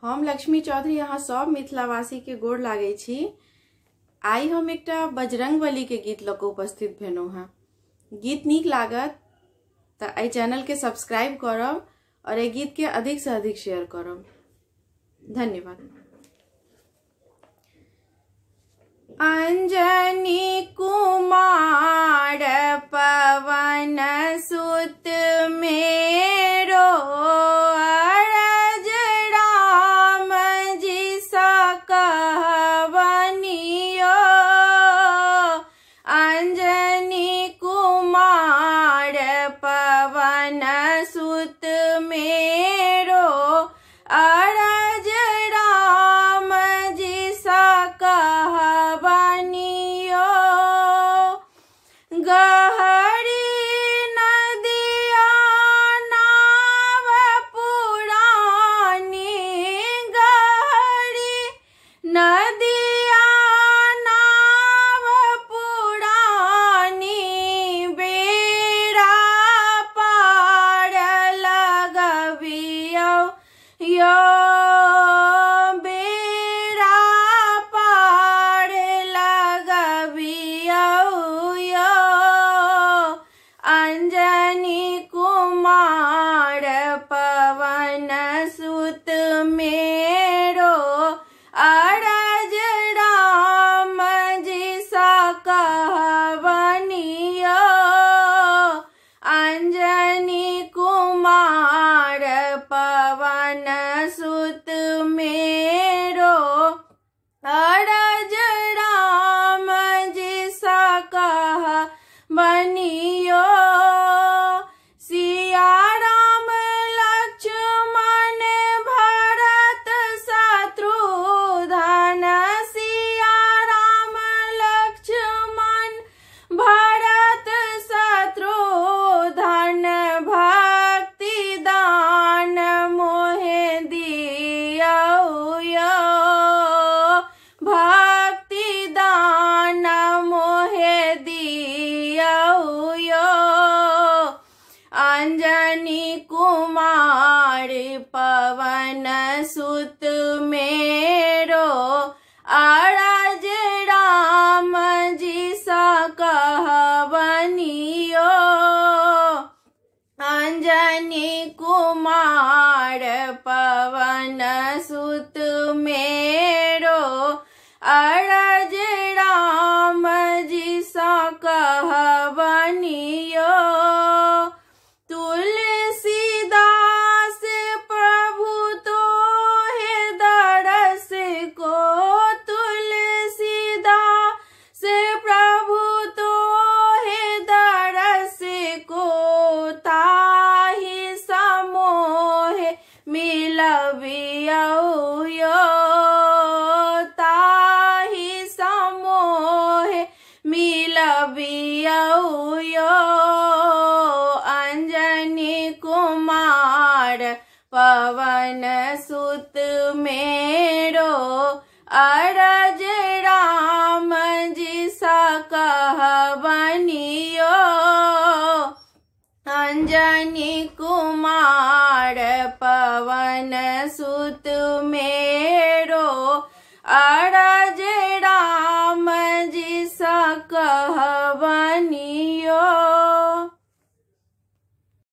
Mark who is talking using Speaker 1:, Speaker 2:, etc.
Speaker 1: हम लक्ष्मी चौधरी यहाँ सब मिथिलावासी के गोड़ लागे छी। आई हम एकटा बजरंगबली के गीत लऽ कऽ उपस्थित भेलहुँ हैं। गीत नीक लागत तो आई चैनल के सब्सक्राइब करब और ये गीत के अधिक से अधिक शेयर करब। धन्यवाद। अंजनी कुमार पवन सुत मेरो अरज राम जी सा कहवनियो। अंजनी कुमार पवन सुत मेरो अरज राम जी सा कहवनियो। गहरी नदिया नाव पुरानी, गहरी नदिया नाव पुरानी, बेड़ा पार लगबियो यो। बेड़ा पार लगबियो यो। अंजनी कुमार पवन सुत मेरो अरज राम जी सा कहवनियो। अंजनी कुमार पवन सुत मेरो अरज राम जी सा कहवनियो। सिया राम लक्ष्मण भरत शत्रुघ्न, सिया राम लक्ष्मण भरत शत्रुघ्न, भक्ति दान मोहे दियो यो। भक्ति दान मोहे दियो यो। अंजनी कुमार पवन सुत मेरो अरज राम जी सा कहवनियो। अंजनी कुमार पवन सुत मेरो अरज राम जी सा कहवनियो। तुलसीदास प्रभु तो है दरस को, तुलसीदास प्रभु तो है दरस को, ताहि समोह मिलबियो यो। ताहि समोह मिलबियो यो। अंजनी कुमार पवन सुत मेरो अरज राम जी सा कहवनियो। अंजनी कुमार पवन सुत मेरो अरज राम जी सा कहवनियो।